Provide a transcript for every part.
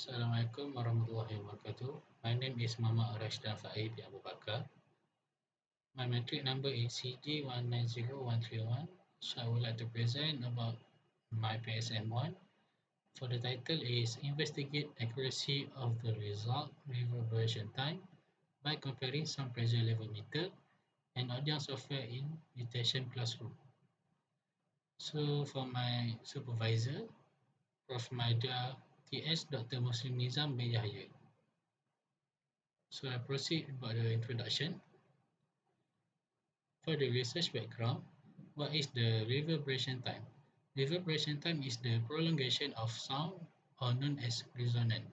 Assalamualaikum warahmatullahi wabarakatuh. My name is Muhammad Rasydan Faiz Abu Bakar. My matric number is CD190131. So I would like to present about my PSM1. For the title is Investigate Accuracy of the Result Reverberation Time by comparing some pressure level meter and audio software in UTHM classroom. So for my supervisor, Prof. Maida TS Dr. Muslim Nizam bin Yahya. So I proceed about the introduction. For the research background, what is the reverberation time? Reverberation time is the prolongation of sound or known as resonance.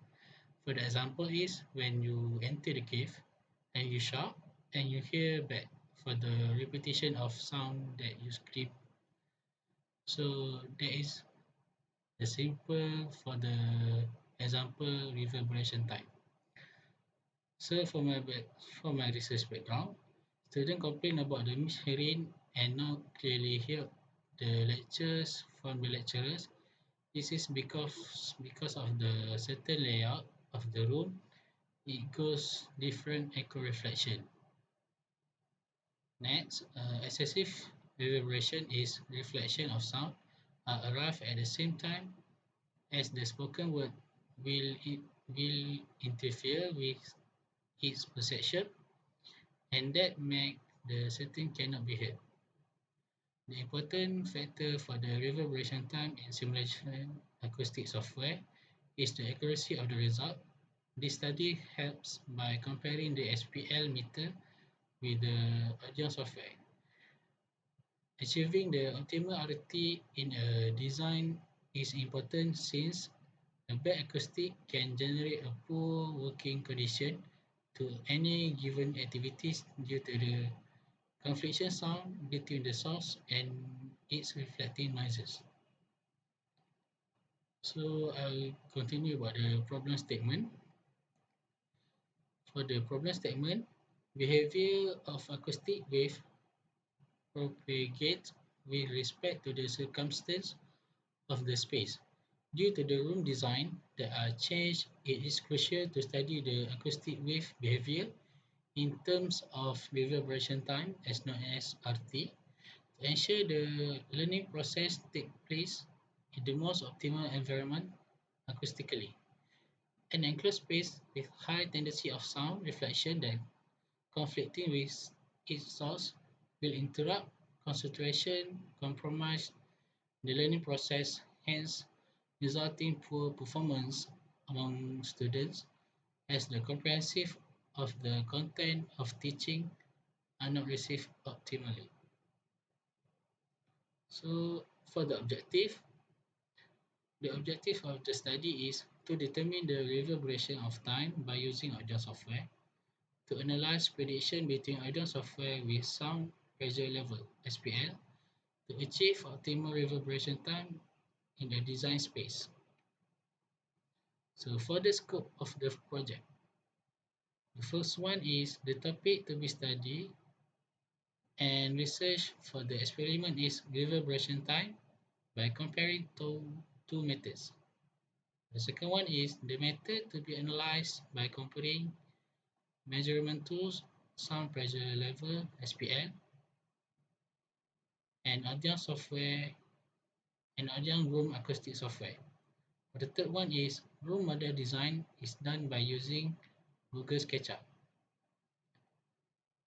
For the example is when you enter the cave and you shout and you hear back for the repetition of sound that you scream. So that is the simple for the example reverberation time. So for my research background, students complain about the mishearing and not clearly hear the lectures from the lecturers. This is because of the certain layout of the room. It goes different echo reflection. Next, excessive reverberation is reflection of sound arrive at the same time as the spoken word will interfere with its perception and that make the setting cannot be heard. The important factor for the reverberation time in simulation acoustic software is the accuracy of the result. This study helps by comparing the SPL meter with the audio software. Achieving the optimal RT in a design is important since a bad acoustic can generate a poor working condition to any given activities due to the confliction sound between the source and its reflecting noises. So I'll continue about the problem statement. For the problem statement, behavior of acoustic wave propagates with respect to the circumstance of the space. Due to the room design that are changed, it is crucial to study the acoustic wave behavior in terms of reverberation time as known as RT to ensure the learning process takes place in the most optimal environment acoustically. An enclosed space with high tendency of sound reflection that conflicting with its source will interrupt concentration, compromise the learning process, hence resulting poor performance among students as the comprehensive of the content of teaching are not received optimally. So for the objective of the study is to determine the reverberation of time by using audio software, to analyze prediction between audio software with sound pressure level (SPL) to achieve optimal reverberation time in the design space. So for the scope of the project, the first one is the topic to be studied and research for the experiment is reverberation time by comparing two methods. The second one is the method to be analyzed by comparing measurement tools, sound pressure level (SPL), and audio software and audio room acoustic software. The third one is room model design is done by using Google SketchUp.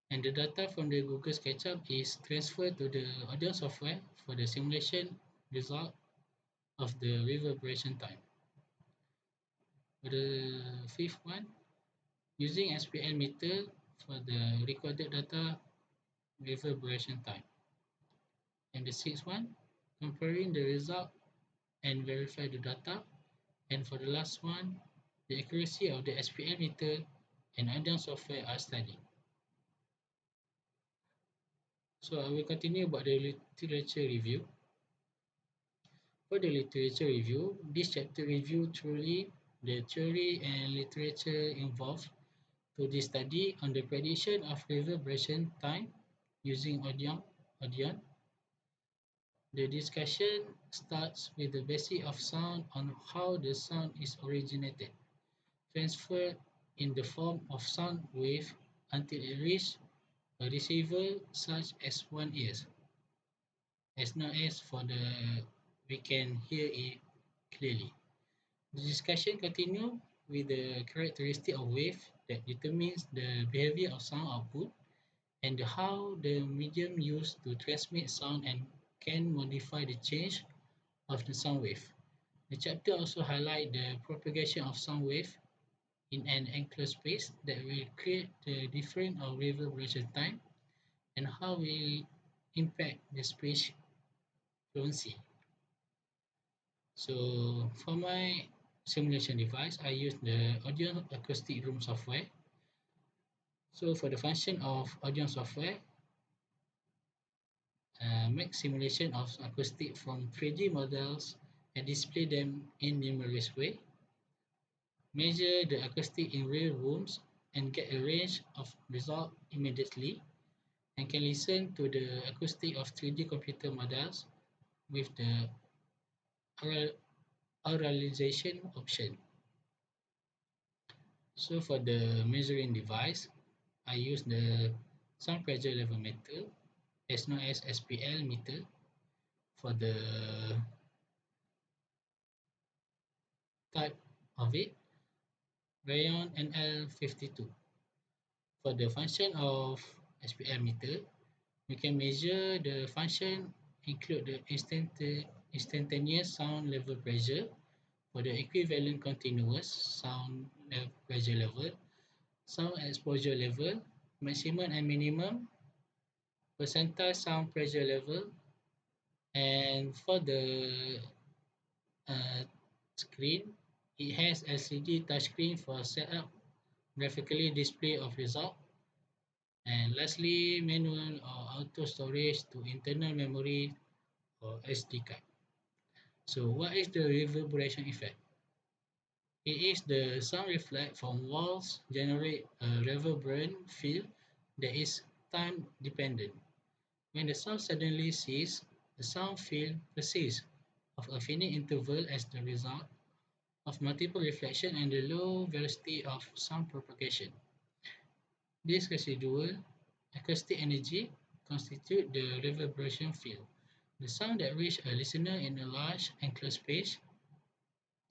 And the data from the Google SketchUp is transferred to the audio software for the simulation result of the reverberation time. For the fifth one, using SPL meter for the recorded data reverberation time. And the sixth one, comparing the result and verify the data. And for the last one, the accuracy of the SPL meter and audio software are studied. So I will continue about the literature review. For the literature review, this chapter review truly the theory and literature involved to the study on the prediction of reverberation time using ODEON. The discussion starts with the basic of sound on how the sound is originated. transferred in the form of sound wave until it reaches a receiver such as one ears, as long as for the we can hear it clearly. The discussion continues with the characteristic of wave that determines the behavior of sound output and how the medium used to transmit sound and can modify the change of the sound wave. The chapter also highlights the propagation of sound wave in an enclosed space that will create the difference of reverberation time and how will impact the space fluency. So for my simulation device, I use the Audio Acoustic Room software. So for the function of Audio software, make simulation of acoustic from 3D models and display them in numerous ways. Measure the acoustic in real rooms and get a range of results immediately and can listen to the acoustic of 3D computer models with the oral, auralization option. So for the measuring device, I use the sound pressure level meter, as known as SPL meter, for the type of it, Rayon NL52. For the function of SPL meter, we can measure the function include the instantaneous sound level pressure for the equivalent continuous sound pressure level, sound exposure level, maximum and minimum percentile sound pressure level, and for the uh, screen, it has LCD touchscreen for setup, graphically display of result, and lastly, manual or auto storage to internal memory or SD card. So, what is the reverberation effect? It is the sound reflect from walls generate a reverberant field that is time dependent. When the sound suddenly ceases, the sound field persists of a finite interval as the result of multiple reflection and the low velocity of sound propagation. This residual acoustic energy constitutes the reverberation field. The sound that reaches a listener in a large enclosed space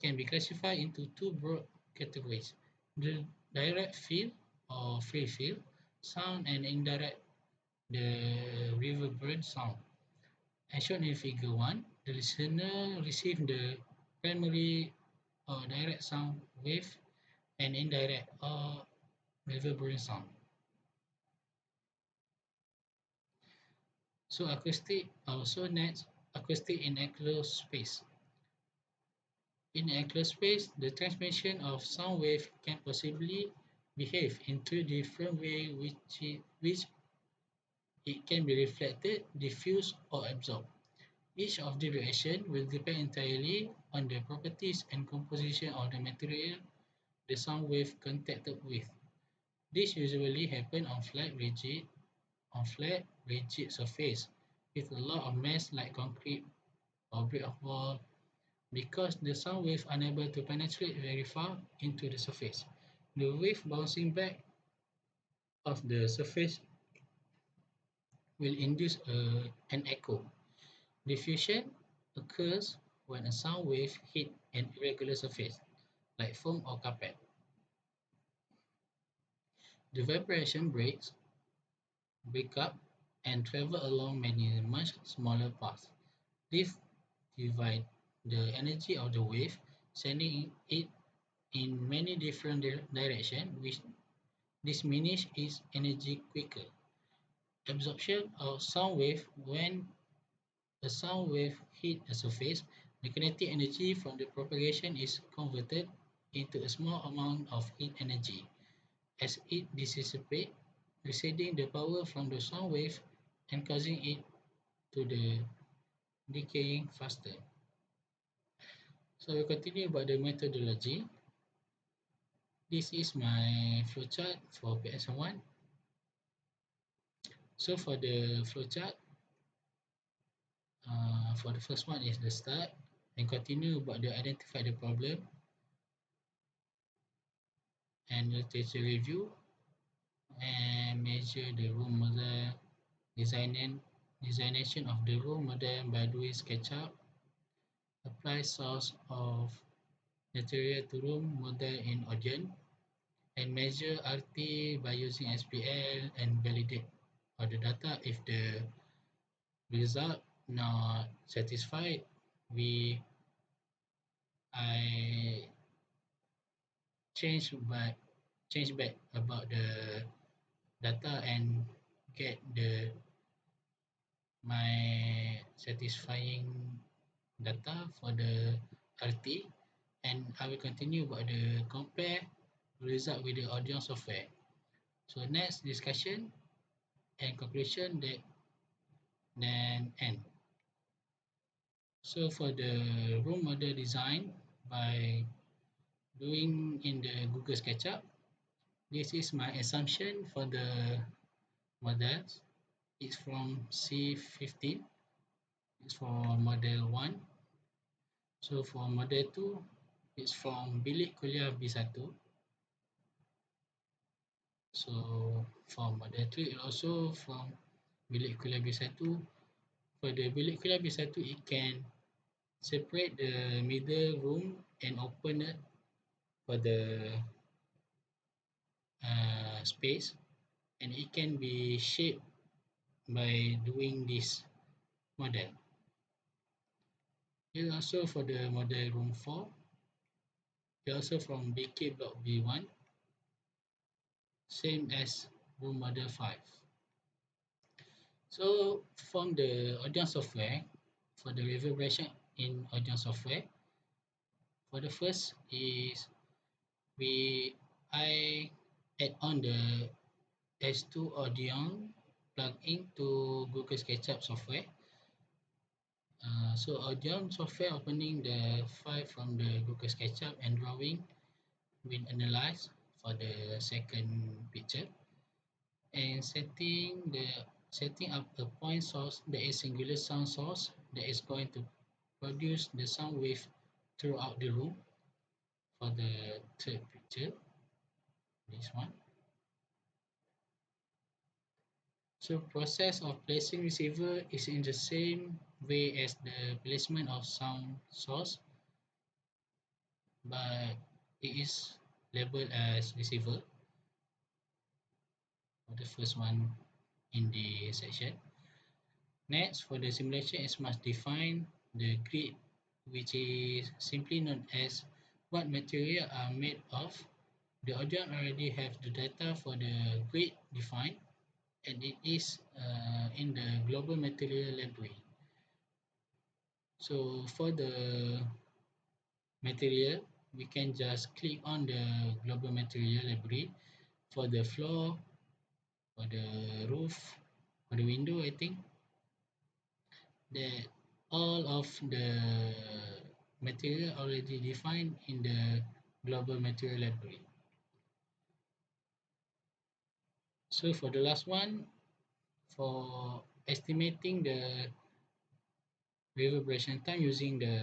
can be classified into two broad categories: the direct field or free field sound and indirect the reverberant sound. As shown in figure 1, the listener receives the primary or direct sound wave and indirect or reverberant sound. So acoustic also next acoustic in enclosed space. In enclosed space, the transmission of sound wave can possibly behave in two different ways which it can be reflected, diffused, or absorbed. Each of the reaction will depend entirely on the properties and composition of the material the sound wave contacted with. This usually happens on flat, rigid surface with a lot of mass like concrete or brick of wall because the sound wave unable to penetrate very far into the surface. The wave bouncing back off the surface will induce an echo. Diffusion occurs when a sound wave hits an irregular surface, like foam or carpet. The vibration break up, and travel along many much smaller paths. This divide the energy of the wave, sending it in many different directions, which diminish its energy quicker. Absorption of sound wave when a sound wave hits a surface, the kinetic energy from the propagation is converted into a small amount of heat energy. As it dissipates, receding the power from the sound wave and causing it to the decaying faster. So we continue about the methodology. This is my flowchart for PSM1. So for the flowchart, for the first one is the start and continue about the identify the problem. and literature review, and measure the room model designation of the room model by doing SketchUp, apply source of material to room model in ODEON, and measure RT by using SPL and validate all the data. If the result not satisfied, we I change back change back about the data and get the my satisfying data for the RT, and I will continue about the compare result with the audio software. So next discussion and conclusion that then end. So for the room model design by doing in the Google SketchUp, this is my assumption for the models. It's from C15. It's for model 1. So for model 2, it's from bilik kuliah B1. So for model 3, also from bilik kuliah B1. For the bilik kuliah B1, it can separate the middle room and open it for the space, and it can be shaped by doing this model. Here also for the model room 4, here also from BK block B1, same as room model 5. So from the audio software, for the reverberation in audio software, for the first is I add on the S2 ODEON plugin to Google SketchUp software. So ODEON software opening the file from the Google SketchUp and drawing will analyze for the second picture, and setting up a point source that is singular sound source that is going to produce the sound wave throughout the room for the third picture, this one. So process of placing receiver is in the same way as the placement of sound source, but it is labeled as receiver for the first one in the section. Next, for the simulation, it must define the grid, which is simply known as what material are made of. The audience already have the data for the grid defined, and it is in the global material library. So for the material, we can just click on the global material library for the floor, for the roof, for the window. I think that all of the material already defined in the global material library. So for the last one, for estimating the reverberation time using the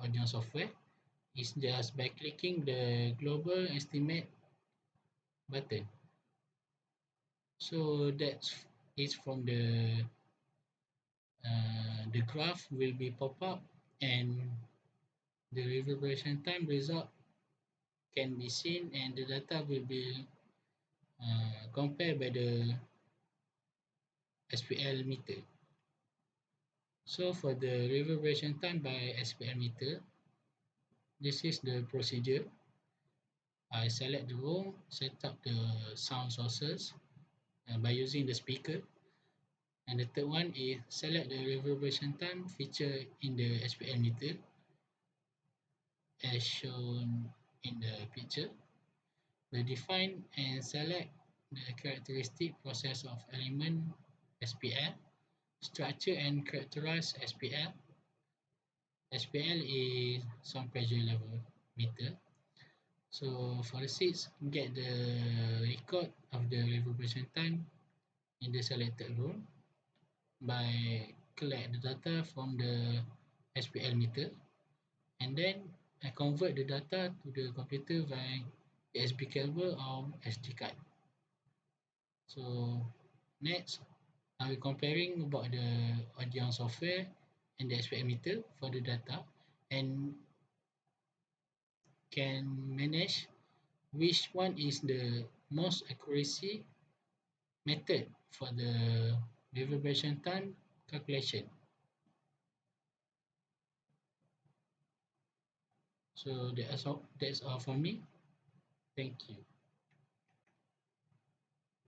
audio software, is just by clicking the global estimate button. So that's is from the graph will be pop up, and the reverberation time result can be seen, and the data will be compared by the SPL meter. So for the reverberation time by SPL meter, this is the procedure. I select the room, set up the sound sources by using the speaker. And the third one is select the reverberation time feature in the SPL meter as shown in the picture. We define and select the characteristic process of element SPL, structure and characterize SPL. SPL is sound pressure level meter. So for the seats, get the record of the reverberation time in the selected room by collect the data from the SPL meter, and then I convert the data to the computer by USB cable or SD card. So next, I will comparing about the ODEON software and the emitter for the data and can manage which one is the most accuracy method for the reverberation time calculation. So that's all for me. Thank you.